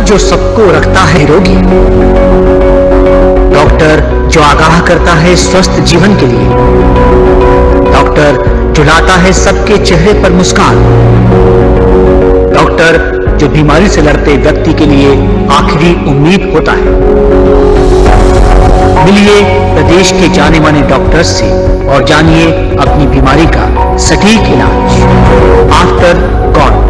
जो सबको रखता है निरोगी, डॉक्टर जो आगाह करता है स्वस्थ जीवन के लिए, डॉक्टर जो लाता है सबके चेहरे पर मुस्कान, डॉक्टर जो बीमारी से लड़ते व्यक्ति के लिए आखिरी उम्मीद होता है। मिलिए प्रदेश के जाने माने डॉक्टर्स से और जानिए अपनी बीमारी का सटीक इलाज। After God.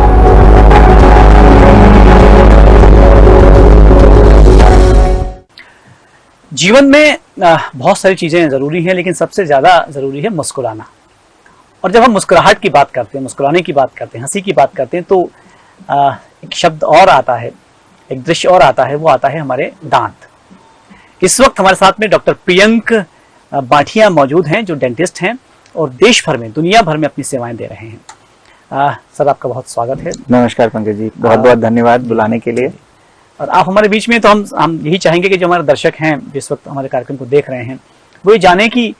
जीवन में बहुत सारी चीजें जरूरी हैं, लेकिन सबसे ज्यादा जरूरी है मुस्कुराना। और जब हम मुस्कुराहट की बात करते हैं, मुस्कुराने की बात करते हैं, हंसी की बात करते हैं, तो एक शब्द और आता है, एक दृश्य और आता है, वो आता है हमारे दांत। इस वक्त हमारे साथ में डॉक्टर प्रियंक बाठिया मौजूद हैं, जो डेंटिस्ट हैं और देश भर में, दुनिया भर में अपनी सेवाएं दे रहे हैं। सर, आपका बहुत स्वागत है। नमस्कार पंकज जी, बहुत बहुत धन्यवाद बुलाने के लिए। और आप हमारे बीच में, तो हम यही चाहेंगे कि जो हमारे दर्शक हैं, जिस वक्त हमारे कार्यक्रम को देख रहे हैं, वो ये जाने कि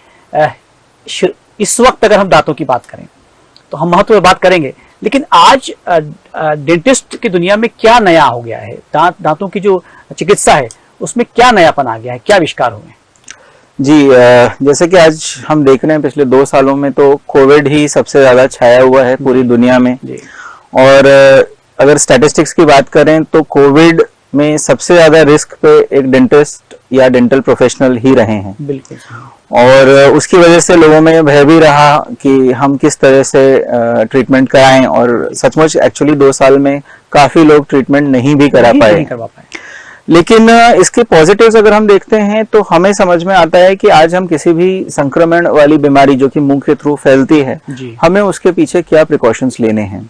इस वक्त अगर हम दांतों की बात करें तो हम महत्व बात करेंगे, लेकिन आज डेंटिस्ट की दुनिया में क्या नया हो गया है, दांतों की जो चिकित्सा है उसमें क्या नयापन आ गया है, क्या आविष्कार हुए हैं? जी, जैसे कि आज हम देख रहे हैं, पिछले 2 सालों में तो कोविड ही सबसे ज्यादा छाया हुआ है पूरी दुनिया में। और अगर स्टैटिस्टिक्स की बात करें तो कोविड में सबसे ज्यादा रिस्क पे एक डेंटिस्ट या डेंटल प्रोफेशनल ही रहे हैं। बिल्कुल। और उसकी वजह से लोगों में भय भी रहा कि हम किस तरह से ट्रीटमेंट कराएं, और सचमुच एक्चुअली 2 साल में काफी लोग ट्रीटमेंट नहीं भी करा पाए। लेकिन इसके पॉजिटिव्स अगर हम देखते हैं तो हमें समझ में आता है कि आज हम किसी भी संक्रमण वाली बीमारी जो कि मुंह के थ्रू फैलती है, हमें उसके पीछे क्या प्रिकॉशंस लेने हैं।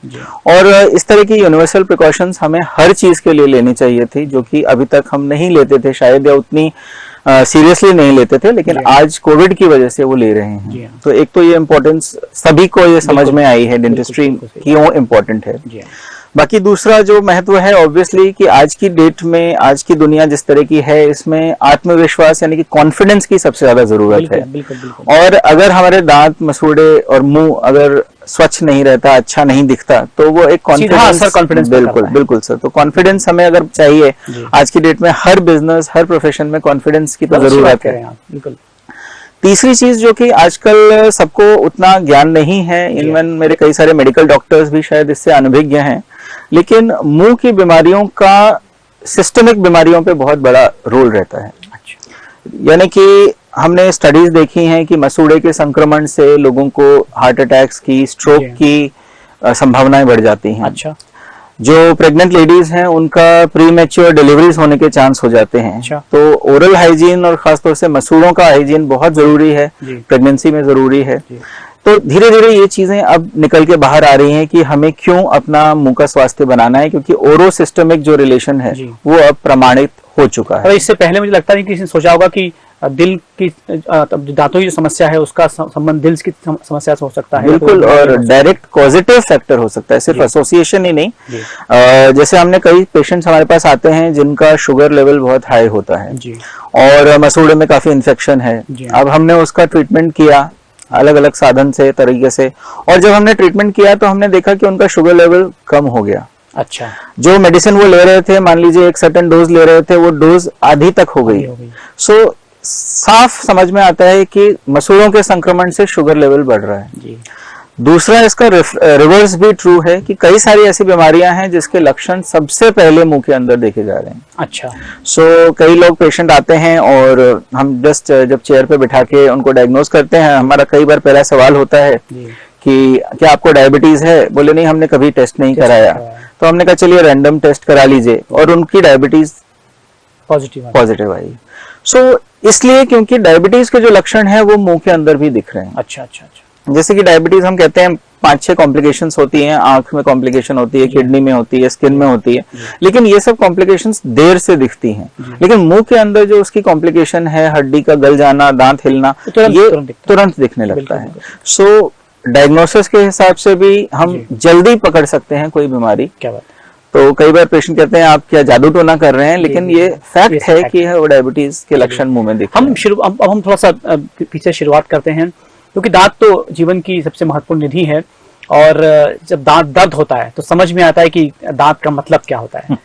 और इस तरह की यूनिवर्सल प्रिकॉशंस हमें हर चीज के लिए लेनी चाहिए थी, जो कि अभी तक हम नहीं लेते थे शायद, या उतनी सीरियसली नहीं लेते थे, लेकिन आज कोविड की वजह से वो ले रहे हैं। तो एक तो ये इम्पोर्टेंस सभी को ये समझ में आई है, डेंटिस्ट्री क्यों इम्पोर्टेंट है। बाकी दूसरा जो महत्व है ऑब्वियसली कि आज की डेट में, आज की दुनिया जिस तरह की है, इसमें आत्मविश्वास यानी कि कॉन्फिडेंस की सबसे ज्यादा जरूरत है। और अगर हमारे दांत, मसूड़े और मुंह अगर स्वच्छ नहीं रहता, अच्छा नहीं दिखता, तो वो एक कॉन्फिडेंस, बिल्कुल सर। तो कॉन्फिडेंस हमें अगर चाहिए आज की डेट में, हर बिजनेस, हर प्रोफेशन में कॉन्फिडेंस की तो जरूरत है। तीसरी चीज जो कि आजकल सबको उतना ज्ञान नहीं है, इवन मेरे कई सारे मेडिकल डॉक्टर्स भी शायद इससे अनभिज्ञ हैं, लेकिन मुंह की बीमारियों का सिस्टमिक बीमारियों पे बहुत बड़ा रोल रहता है। यानी कि हमने स्टडीज देखी हैं कि मसूड़े के संक्रमण से लोगों को हार्ट अटैक्स की, स्ट्रोक की संभावनाएं बढ़ जाती हैं। अच्छा। जो प्रेग्नेंट लेडीज हैं उनका प्री मैच्योर डिलीवरीज होने के चांस हो जाते हैं। अच्छा। तो ओरल हाइजीन और खासतौर से मसूड़ों का हाइजीन बहुत जरूरी है, प्रेगनेंसी में जरूरी है। तो धीरे धीरे ये चीजें अब निकल के बाहर आ रही हैं कि हमें क्यों अपना मुंह का स्वास्थ्य बनाना है, क्योंकि ओरो सिस्टमिक जो रिलेशन है वो अब प्रमाणित हो चुका है। और इससे पहले मुझे लगता है कि किसी ने सोचा होगा कि दिल की, दांतों की जो समस्या है उसका संबंध दिल की समस्या से हो सकता है। बिल्कुल, और डायरेक्ट पॉजिटिव फैक्टर हो सकता है, सिर्फ एसोसिएशन ही नहीं। जैसे हमने कई पेशेंट्स हमारे पास आते हैं जिनका शुगर लेवल बहुत हाई होता है और मसूड़े में काफी इन्फेक्शन है। अब हमने उसका ट्रीटमेंट किया अलग अलग साधन से, तरीके से, और जब हमने ट्रीटमेंट किया तो हमने देखा कि उनका शुगर लेवल कम हो गया। अच्छा। जो मेडिसिन वो ले रहे थे, मान लीजिए एक सर्टेन डोज ले रहे थे, वो डोज आधी तक हो गई। सो साफ समझ में आता है कि मसूड़ों के संक्रमण से शुगर लेवल बढ़ रहा है। दूसरा, इसका रिवर्स भी ट्रू है कि कई सारी ऐसी बीमारियां हैं जिसके लक्षण सबसे पहले मुंह के अंदर देखे जा रहे हैं। अच्छा। सो कई लोग पेशेंट आते हैं और हम जस्ट जब चेयर पे बिठा के उनको डायग्नोज करते हैं, हमारा कई बार पहला सवाल होता है कि क्या आपको डायबिटीज है? बोले नहीं, हमने कभी टेस्ट नहीं कराया। तो हमने कहा चलिए रैंडम टेस्ट करा लीजिए, और उनकी डायबिटीज पॉजिटिव आई। सो इसलिए क्योंकि डायबिटीज के जो लक्षण है वो मुंह के अंदर भी दिख रहे हैं। अच्छा। जैसे कि डायबिटीज हम कहते हैं 5-6 कॉम्प्लिकेशंस होती हैं, आंख में कॉम्प्लिकेशन होती है, किडनी में होती है, स्किन में होती है, लेकिन ये सब कॉम्प्लिकेशंस देर से दिखती हैं। लेकिन मुंह के अंदर जो उसकी कॉम्प्लिकेशन है, हड्डी का गल जाना, दांत हिलना, ये तुरंत दिखने लगता है। सो डायग्नोसिस के हिसाब से भी हम जल्दी पकड़ सकते हैं कोई बीमारी। क्या बात। तो कई बार पेशेंट कहते हैं आप क्या जादू टोना कर रहे हैं, लेकिन ये फैक्ट है कि वो डायबिटीज के लक्षण मुंह में दिखते हैं। हम थोड़ा सा पीछे शुरुआत करते हैं, क्योंकि दांत तो जीवन की सबसे महत्वपूर्ण निधि है, और जब दांत दर्द होता है तो समझ में आता है कि दांत का मतलब क्या होता है।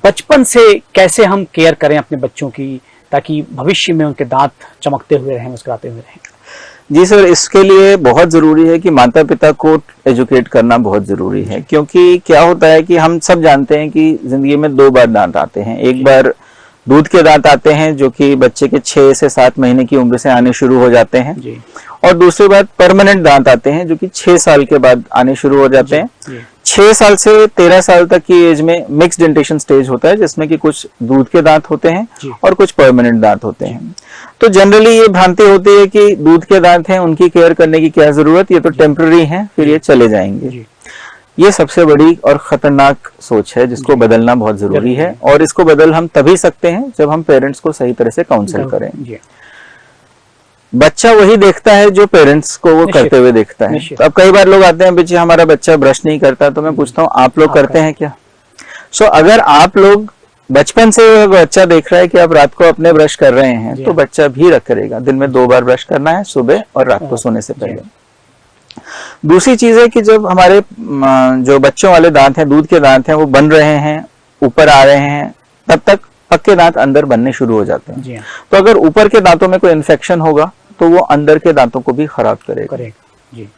बचपन से कैसे हम केयर करें अपने बच्चों की, ताकि भविष्य में उनके दांत चमकते हुए रहें, मुस्कुराते हुए रहें? जी सर, इसके लिए बहुत जरूरी है कि माता पिता को एजुकेट करना बहुत जरूरी है, क्योंकि क्या होता है कि हम सब जानते हैं कि जिंदगी में 2 बार दांत आते हैं। एक बार दूध के दांत आते हैं जो कि बच्चे के 6 से 7 महीने की उम्र से आने शुरू हो जाते हैं जी। और दूसरी बार परमानेंट दांत आते हैं जो कि 6 साल के बाद आने शुरू हो जाते हैं। जी। 6 साल से 13 साल तक की एज में मिक्स डेंटेशन स्टेज होता है, जिसमें कि कुछ दूध के दांत होते हैं जी। और कुछ परमानेंट दांत होते हैं। तो जनरली ये भ्रांति होती है कि दूध के दांत हैं, उनकी केयर करने की क्या जरूरत, ये तो टेम्पररी हैं, फिर ये चले जाएंगे। जी। ये सबसे बड़ी और खतरनाक सोच है जिसको बदलना बहुत जरूरी है, और इसको बदल हम तभी सकते हैं जब हम पेरेंट्स को सही तरह से काउंसिल करें। जी। बच्चा वही देखता है जो पेरेंट्स को वो करते हुए देखता है। तो अब कई बार लोग आते हैं, बच्चे हमारा बच्चा ब्रश नहीं करता, तो मैं पूछता हूँ आप लोग करते हैं क्या? अगर आप लोग बचपन से बच्चा देख रहा है कि आप रात को अपने ब्रश कर रहे हैं, तो बच्चा भी करेगा। दिन में 2 बार ब्रश करना है, सुबह और रात को सोने से पहले। दूसरी चीज है कि जब हमारे जो बच्चों वाले दांत हैं, दूध के दांत हैं, वो बन रहे हैं, ऊपर आ रहे हैं, तब तक पक्के दांत अंदर बनने शुरू हो जाते हैं। तो अगर ऊपर के दांतों में कोई इन्फेक्शन होगा तो वो अंदर के दांतों को भी खराब करेगा। जी।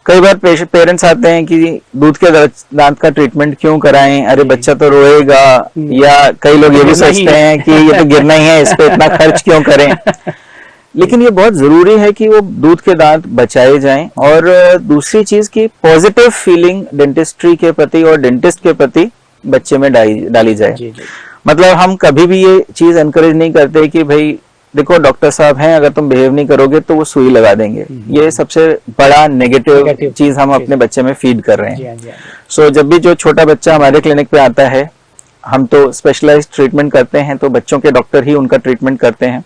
कई बार पेरेंट्स आते हैं कि दूध के दांत का ट्रीटमेंट क्यों कराएं, अरे बच्चा तो रोएगा, या कई लोग ये भी सोचते हैं कि ये तो गिरना ही है, इस पे इतना खर्च क्यों करें। लेकिन ये बहुत जरूरी है कि वो दूध के दांत बचाए जाएं। और दूसरी चीज की पॉजिटिव फीलिंग डेंटिस्ट्री के प्रति और डेंटिस्ट के प्रति बच्चे में डाली जाए। जी। मतलब हम कभी भी ये चीज एनकरेज नहीं करते कि भाई देखो डॉक्टर साहब हैं, अगर तुम बिहेव नहीं करोगे तो वो सुई लगा देंगे। ये सबसे बड़ा नेगेटिव चीज हम अपने बच्चे में फीड कर रहे हैं। जब भी जो छोटा बच्चा हमारे क्लिनिक पे आता है, हम तो स्पेशलाइज्ड ट्रीटमेंट करते हैं, तो बच्चों के डॉक्टर ही उनका ट्रीटमेंट करते हैं।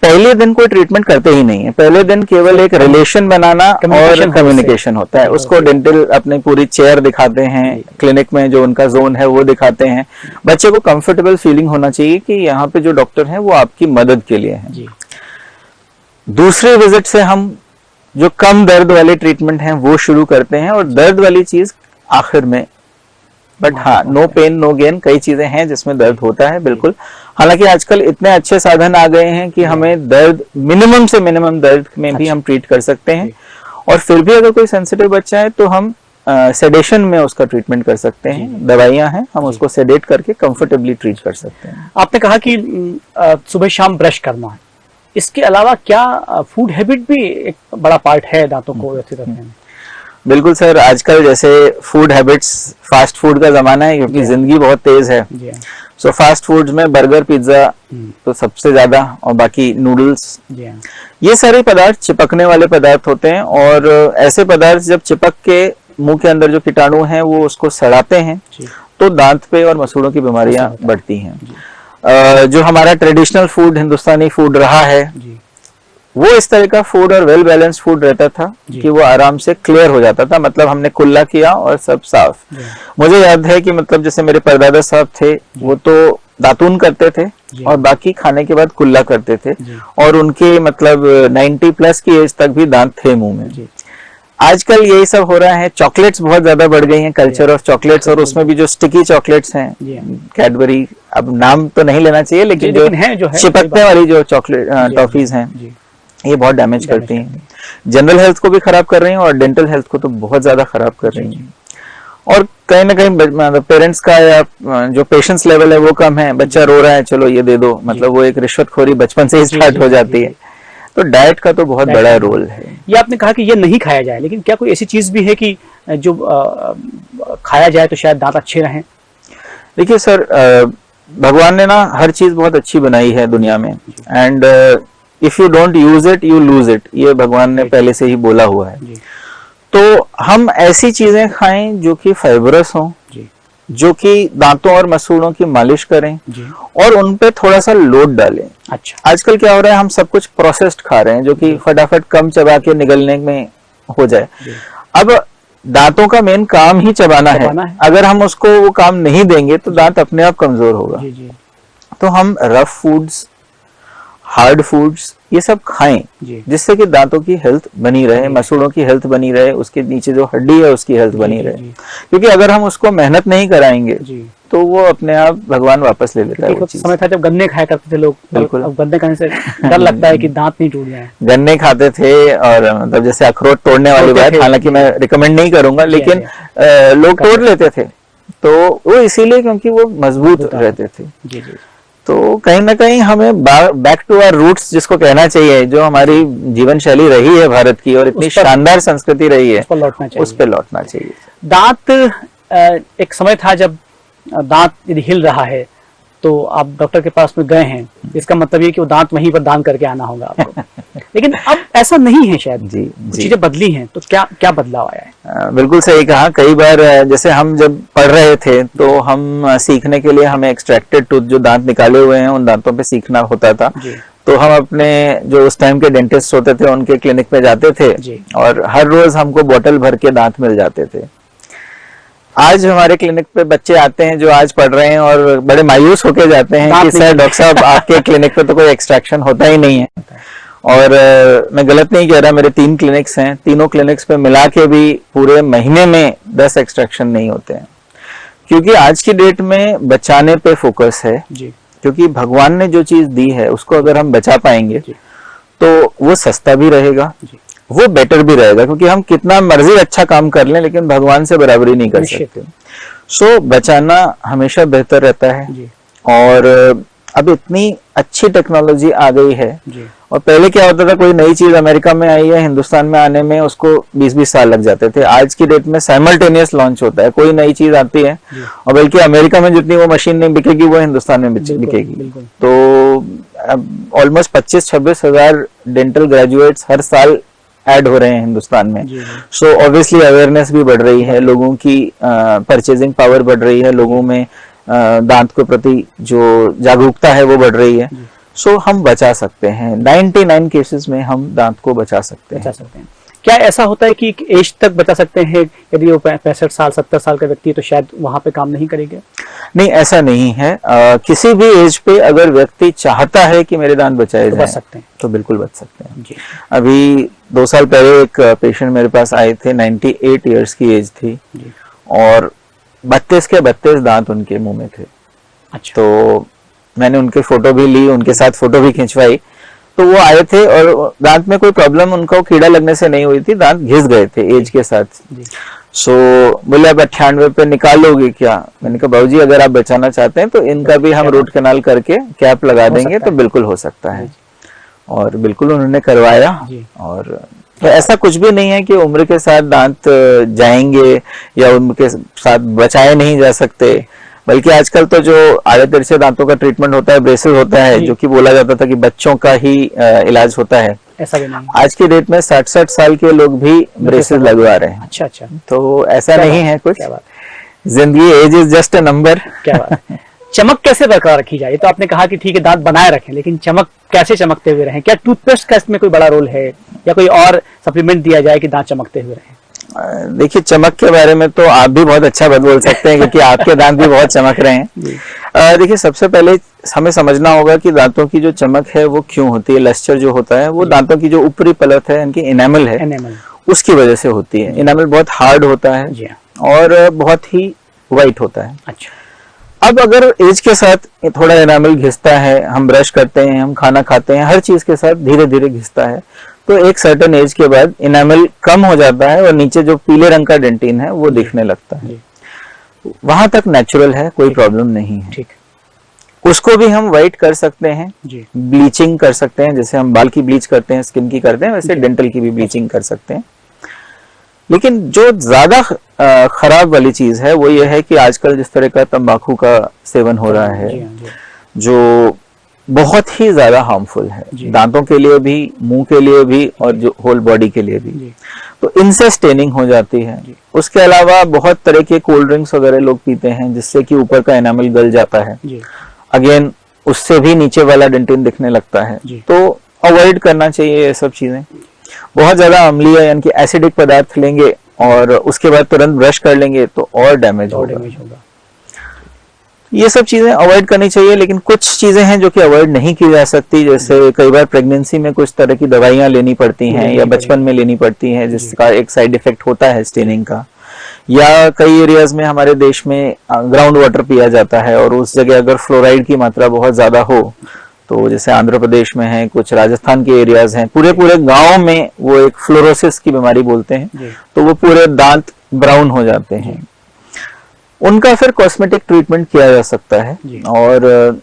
पहले दिन कोई ट्रीटमेंट करते ही नहीं है। पहले दिन केवल एक रिलेशन बनाना और कम्युनिकेशन होता है। उसको डेंटल अपनी पूरी चेयर दिखाते हैं, क्लिनिक में जो उनका जोन है वो दिखाते हैं। बच्चे को कंफर्टेबल फीलिंग होना चाहिए कि यहाँ पे जो डॉक्टर हैं वो आपकी मदद के लिए हैं। दूसरे विजिट से हम जो कम दर्द वाले ट्रीटमेंट हैं वो शुरू करते हैं, और दर्द वाली चीज आखिर में। बट हाँ, नो पेन नो गेन, कई चीजें हैं जिसमें दर्द होता है, बिल्कुल। हालांकि आजकल इतने अच्छे साधन आ गए हैं कि हमें दर्द मिनिमम से मिनिमम दर्द में भी हम ट्रीट कर सकते हैं। और फिर भी अगर कोई सेंसिटिव बच्चा है तो हम सेडेशन में उसका ट्रीटमेंट कर सकते हैं। दवाइयां हैं, हम उसको सेडेट करके कंफर्टेबली ट्रीट कर सकते हैं। आपने कहा कि सुबह शाम ब्रश करना है, इसके अलावा क्या फूड हैबिट भी एक बड़ा पार्ट है दांतों को व्यवस्थित रखने में? बिल्कुल सर, आजकल जैसे फूड हैबिट्स, फास्ट फूड का जमाना है, क्योंकि जिंदगी बहुत तेज है। फास्ट फूड्स में बर्गर, पिज्जा तो सबसे ज्यादा, और बाकी नूडल्स, ये सारे पदार्थ चिपकने वाले पदार्थ होते हैं। और ऐसे पदार्थ जब चिपक के मुंह के अंदर जो कीटाणु हैं वो उसको सड़ाते हैं, तो दांत पे और मसूड़ों की बीमारियां बढ़ती हैं। जो हमारा ट्रेडिशनल फूड, हिंदुस्तानी फूड रहा है, वो इस तरह का फूड और वेल बैलेंस फूड रहता था कि वो आराम से क्लियर हो जाता था। मतलब हमने कुल्ला किया और सब साफ। मुझे याद है कि मतलब जैसे मेरे परदादा साहब थे, वो तो दातून करते थे और बाकी खाने के बाद कुल्ला करते थे, और उनके मतलब 90 प्लस की एज तक भी दांत थे मुंह में। आजकल यही सब हो रहा है। चॉकलेट्स बहुत ज्यादा बढ़ गई हैं, कल्चर ऑफ चॉकलेट्स, और उसमें भी जो स्टिकी चॉकलेट्स हैं, कैडबरी, अब नाम तो नहीं लेना चाहिए, लेकिन जो चिपकने वाली जो चॉकलेट टॉफीज हैं, ये बहुत डैमेज करती हैं। जनरल हेल्थ को भी खराब कर रही हैं और डेंटल हेल्थ को तो बहुत ज्यादा खराब कर रही हैं। और कहीं ना कहीं पेरेंट्स का या जो पेशेंस लेवल है वो कम है। बच्चा रो रहा है, चलो ये दे दो, मतलब वो एक रिश्वतखोरी बचपन से ही स्टार्ट हो जाती है। तो डाइट का तो बहुत बड़ा रोल है। ये आपने कहा कि ये नहीं खाया जाए, लेकिन क्या कोई ऐसी चीज भी है कि जो खाया जाए तो शायद दांत अच्छे रहें? देखिए सर, भगवान ने ना हर चीज बहुत अच्छी बनाई है दुनिया में, and if you don't use it you lose it, ये भगवान ने पहले से ही बोला हुआ है। तो हम ऐसी चीजें खाएं जो कि फाइबरस हों, जो कि दांतों और मसूड़ों की मालिश करें और उन पे थोड़ा सा लोड डालें। अच्छा, आजकल क्या हो रहा है, हम सब कुछ प्रोसेस्ड खा रहे हैं जो कि फटाफट कम चबा के निगलने में हो जाए। अब दांतों का मेन काम ही चबाना है। अगर हम उसको वो काम नहीं देंगे तो दांत अपने आप कमजोर होगा। तो हम रफ फूड्स, हार्ड फूड्स ये सब खाएं, जी। जिससे कि दांतों की हेल्थ बनी रहे, मसूड़ों की हेल्थ बनी रहे, उसके नीचे जो हड्डी है उसकी हेल्थ बनी रहे। क्योंकि अगर हम उसको मेहनत नहीं कराएंगे जी। तो वो अपने आप भगवान वापस ले लेता है वो एक चीज। समय था जब गन्ने खाया करते थे लोग, बिल्कुल। अब गन्ने खाने से डर लगता है कि दांत नहीं टूट जाए। गन्ने खाते थे और मतलब जैसे अखरोट तोड़ने वाली तोड़ते बात, थे। हालांकि मैं रिकमेंड नहीं करूंगा, जी, लेकिन जी। लोग तोड़ लेते थे, तो वो इसीलिए क्योंकि वो मजबूत रहते थे। जी जी। तो कहीं ना कहीं हमें बैक टू आवर रूट्स जिसको कहना चाहिए, जो हमारी जीवन शैली रही है भारत की और इतनी शानदार संस्कृति रही है, उस पर लौटना चाहिए। दांत एक समय था जब दांत यदि हिल रहा है तो आप डॉक्टर के पास में गए हैं, इसका मतलब ये कि वो दांत वहीं पर दान करके आना होगा आपको। लेकिन अब ऐसा नहीं है शायद, जी, चीजें बदली हैं, तो क्या क्या बदलाव आया है? बिल्कुल सही कहा। कई बार जैसे हम जब पढ़ रहे थे तो हम सीखने के लिए हमें एक्सट्रैक्टेड टूथ जो दांत निकाले हुए हैं उन दांतों पे सीखना होता था। तो हम अपने जो उस टाइम के डेंटिस्ट होते थे उनके क्लिनिक पे जाते थे और हर रोज हमको बोतल भर के दांत मिल जाते थे। आज हमारे क्लिनिक पे बच्चे आते हैं जो आज पढ़ रहे हैं और बड़े मायूस होके जाते हैं कि सर डॉक्टर साहब आपके क्लिनिक पे तो कोई एक्सट्रैक्शन होता ही नहीं है। और मैं गलत नहीं कह रहा, मेरे 3 क्लिनिक्स हैं, तीनों क्लिनिक्स पे मिला के भी पूरे महीने में 10 एक्सट्रैक्शन नहीं होते हैं। क्योंकि आज की डेट में बचाने पे फोकस है जी। क्योंकि भगवान ने जो चीज दी है उसको अगर हम बचा पाएंगे तो वो सस्ता भी रहेगा, वो बेटर भी रहेगा। क्योंकि हम कितना मर्जी अच्छा काम कर लें लेकिन भगवान से बराबरी नहीं कर सकते। सो बचाना हमेशा बेहतर रहता है। और अब इतनी अच्छी टेक्नोलॉजी आ गई है। और पहले क्या होता था, कोई नई चीज अमेरिका में आई है, हिंदुस्तान में आने में उसको 20-20 साल लग जाते थे। आज की डेट में साइमल्टेनियस लॉन्च होता है, कोई नई चीज आती है और बल्कि अमेरिका में जितनी वो मशीन नहीं बिकेगी वो हिंदुस्तान में बिकेगी। तो ऑलमोस्ट 25-26 हजार डेंटल ग्रेजुएट्स हर साल ऐड हो रहे हैं हिंदुस्तान में। सो ऑब्वियसली अवेयरनेस भी बढ़ रही है, लोगों की परचेजिंग पावर बढ़ रही है, लोगों में दांत के प्रति जो जागरूकता है वो बढ़ रही है। सो हम बचा सकते हैं, 99 केसेस में हम दांत को बचा सकते हैं। क्या ऐसा होता है कि एज तक बचा सकते हैं? यदि वो 65 साल 70 साल का व्यक्ति है तो शायद वहां पे काम नहीं करेगा? नहीं, ऐसा नहीं है। किसी भी एज पे अगर व्यक्ति चाहता है कि मेरे दांत बचाए तो जाएं, बच सकते हैं, तो बिल्कुल बच सकते हैं जी। अभी 2 साल पहले एक पेशेंट मेरे पास आए थे, 98 ईयर्स की एज थी जी। और 32 के 32 दांत उनके मुंह में थे। अच्छा। तो मैंने उनके फोटो भी ली, उनके साथ फोटो भी खिंचवाई। तो वो आए थे और दांत में कोई प्रॉब्लम उनको कीड़ा लगने से नहीं हुई थी, दांत घिस गए थे एज के साथ। सो बोले अब 98 पे निकालोगे क्या? मैंने कहा बाबूजी अगर आप बचाना चाहते हैं तो इनका भी हम रूट कैनाल करके कैप लगा देंगे तो बिल्कुल हो सकता है। और बिल्कुल उन्होंने करवाया। और तो ऐसा कुछ भी नहीं है कि उम्र के साथ दांत जाएंगे या उनके साथ बचाए नहीं जा सकते। बल्कि आजकल तो जो आधे तिरछे दांतों का ट्रीटमेंट होता है, ब्रेसेस होता है, जो कि बोला जाता था कि बच्चों का ही इलाज होता है, ऐसा भी नहीं। आज की डेट में 60-60 साल के लोग भी ब्रेसेस लगवा रहे हैं। अच्छा अच्छा। तो ऐसा नहीं है कुछ, जिंदगी age is just a number. क्या बात। चमक कैसे बरकरार रखी जाए? तो आपने कहा कि ठीक है दांत बनाए रखें, लेकिन चमक कैसे चमकते हुए रहें? क्या टूथपेस्ट का इसमें कोई बड़ा रोल है या कोई और सप्लीमेंट दिया जाए कि दांत चमकते हुए रहें? देखिए चमक के बारे में तो आप भी बहुत अच्छा बोल सकते हैं क्योंकि आपके दांत भी बहुत चमक रहे हैं। देखिए सबसे पहले हमें समझना होगा कि दांतों की जो चमक है वो क्यों होती है। लस्टर जो होता है वो दांतों की जो ऊपरी परत है, इनकी इनेमल है, उसकी वजह से होती है। इनेमल बहुत हार्ड होता है और बहुत ही वाइट होता है। अच्छा। अब अगर एज के साथ थोड़ा इनेमल घिसता है, हम ब्रश करते हैं, हम खाना खाते हैं, हर चीज के साथ धीरे धीरे घिसता है, तो एक सर्टेन एज के बाद इनेमल कम हो जाता है और नीचे जो पीले रंग का डेंटिन है वो दिखने लगता है। वहां तक नेचुरल है, कोई प्रॉब्लम नहीं है। ठीक। उसको भी हम वाइट कर सकते हैं, ब्लीचिंग कर सकते हैं, जैसे हम बाल की ब्लीच करते हैं, स्किन की करते हैं, वैसे डेंटल की भी ब्लीचिंग कर सकते हैं। लेकिन जो ज्यादा खराब वाली चीज है वो ये है कि आजकल जिस तरह का तंबाकू का सेवन हो रहा है, जो बहुत ही ज्यादा हार्मफुल है दांतों के लिए भी, मुंह के लिए भी और जो होल बॉडी के लिए भी। तो इनसे स्टेनिंग हो जाती है। उसके अलावा बहुत तरह के कोल्ड ड्रिंक्स वगैरह लोग पीते हैं जिससे कि ऊपर का एनामल गल जाता है। अगेन उससे भी नीचे वाला डेंटिन दिखने लगता है। तो अवॉइड करना चाहिए ये सब चीजें। बहुत ज्यादा अम्लीय यानी कि एसिडिक पदार्थ लेंगे और उसके बाद तुरंत ब्रश कर लेंगे तो और डैमेज होगा। ये सब चीजें अवॉइड करनी चाहिए, लेकिन कुछ चीजें हैं जो कि अवॉइड नहीं की जा सकती, जैसे कई बार प्रेगनेंसी में कुछ तरह की दवाइयां लेनी पड़ती हैं या बचपन में लेनी पड़ती हैं, जिसका एक साइड इफेक्ट होता है स्टेनिंग का। या कई एरियाज में हमारे देश में ग्राउंड वाटर पिया जाता है और उस जगह अगर फ्लोराइड की मात्रा बहुत ज्यादा हो, तो जैसे आंध्र प्रदेश में है, कुछ राजस्थान के एरियाज हैं, पूरे गांव में वो एक फ्लोरोसिस की बीमारी बोलते हैं, तो वो पूरे दांत ब्राउन हो जाते हैं। उनका फिर कॉस्मेटिक ट्रीटमेंट किया जा सकता है और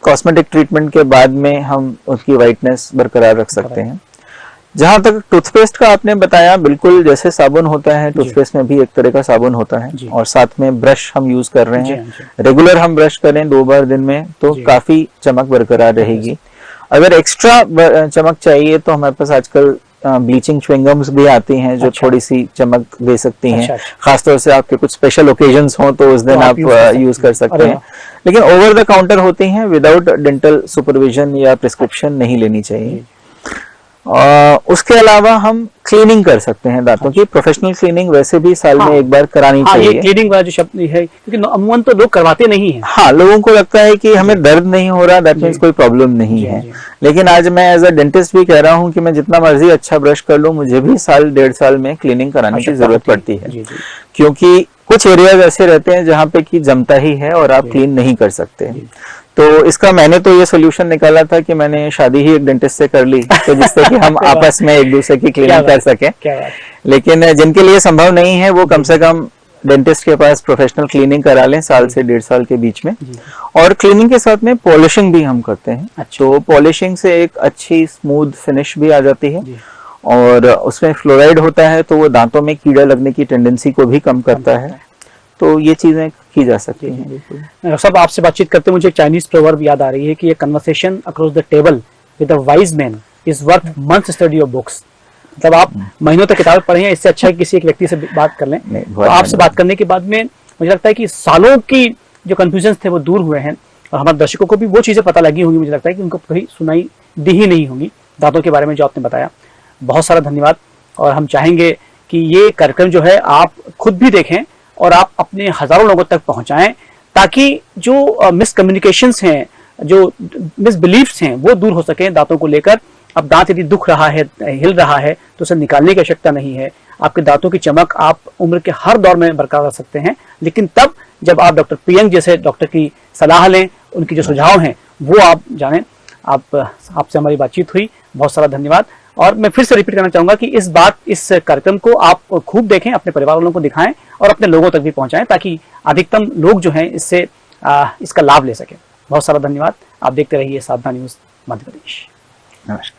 कॉस्मेटिक ट्रीटमेंट के बाद में हम उसकी वाइटनेस बरकरार रख सकते हैं। जहां तक टूथपेस्ट का आपने बताया, बिल्कुल जैसे साबुन होता है, टूथपेस्ट में भी एक तरह का साबुन होता है और साथ में ब्रश हम यूज कर रहे हैं, रेगुलर हम ब्रश करें 2 बार दिन में तो काफी चमक बरकरार रहेगी। अगर एक्स्ट्रा चमक चाहिए तो हमारे पास आजकल ब्लीचिंग च्युइंगम्स भी आती हैं जो थोड़ी सी चमक दे सकती हैं। खासतौर से आपके कुछ स्पेशल ओकेजन्स हो तो उस दिन आप यूज कर सकते हैं, लेकिन ओवर द काउंटर होती हैं, विदाउट डेंटल सुपरविजन या प्रिस्क्रिप्शन नहीं लेनी चाहिए। उसके अलावा हम क्लीनिंग कर सकते हैं दांतों की, प्रोफेशनल क्लीनिंग वैसे भी साल में एक बार करानी चाहिए। ये क्लीनिंग वाला जो शब्द है, क्योंकि अमूमन तो लोग करवाते नहीं हैं। हाँ, लोगों को लगता है कि हमें दर्द नहीं हो रहा, दैट मीन्स कोई प्रॉब्लम नहीं है। लेकिन आज मैं एज अ डेंटिस्ट भी कह रहा हूँ कि मैं जितना मर्जी अच्छा ब्रश कर लूँ, मुझे भी साल 1.5 साल में क्लीनिंग कराने की जरूरत पड़ती है, क्योंकि कुछ एरियाज ऐसे रहते हैं जहाँ पे कि जमता ही है और आप क्लीन नहीं कर सकते। तो इसका मैंने तो ये सोल्यूशन निकाला था कि मैंने शादी ही एक डेंटिस्ट से कर ली, तो जिससे कि हम आपस में एक दूसरे की क्लीनिंग कर सकें। लेकिन जिनके लिए संभव नहीं है वो कम से कम डेंटिस्ट के पास प्रोफेशनल क्लीनिंग करा लें साल से 1.5 साल के बीच में। और क्लीनिंग के साथ में पॉलिशिंग भी हम करते हैं। तो पॉलिशिंग से एक अच्छी स्मूथ फिनिश भी आ जाती है और उसमें फ्लोराइड होता है तो वो दांतों में कीड़ा लगने की टेंडेंसी को भी कम करता है। तो ये चीजें की जा सकती हैं। सब आपसे बातचीत करते मुझे एक चाइनीज प्रोवर्ब याद आ रही है कि conversation across the table with a wise man is worth months study of books. मतलब आप महीनों तक किताब पढ़े हैं, इससे अच्छा है किसी एक व्यक्ति से बात कर लें। तो आपसे बात करने के बाद में मुझे लगता है कि सालों की जो कंफ्यूजन थे वो दूर हुए हैं और हमारे दर्शकों को भी वो चीजें पता लगी होंगी। मुझे लगता है कि उनको कहीं सुनाई दी ही नहीं होंगी दांतों के बारे में जो आपने बताया। बहुत सारा धन्यवाद। और हम चाहेंगे कि ये कार्यक्रम जो है आप खुद भी देखें और आप अपने हजारों लोगों तक पहुंचाएं, ताकि जो मिसकम्युनिकेशंस हैं, जो मिसबिलीफ्स हैं, वो दूर हो सके दांतों को लेकर। अब दांत यदि दुख रहा है, हिल रहा है, तो उसे निकालने की आवश्यकता नहीं है। आपके दांतों की चमक आप उम्र के हर दौर में बरकरार रख सकते हैं, लेकिन तब जब आप डॉक्टर प्रियंक जैसे डॉक्टर की सलाह लें, उनकी जो सुझाव हैं वो आप जानें। आपसे हमारी बातचीत हुई, बहुत सारा धन्यवाद। और मैं फिर से रिपीट करना चाहूंगा कि इस कार्यक्रम को आप खूब देखें, अपने परिवार वालों को दिखाएं और अपने लोगों तक भी पहुंचाएं, ताकि अधिकतम लोग जो हैं इससे इसका लाभ ले सकें। बहुत सारा धन्यवाद। आप देखते रहिए साधना न्यूज मध्य प्रदेश। नमस्कार।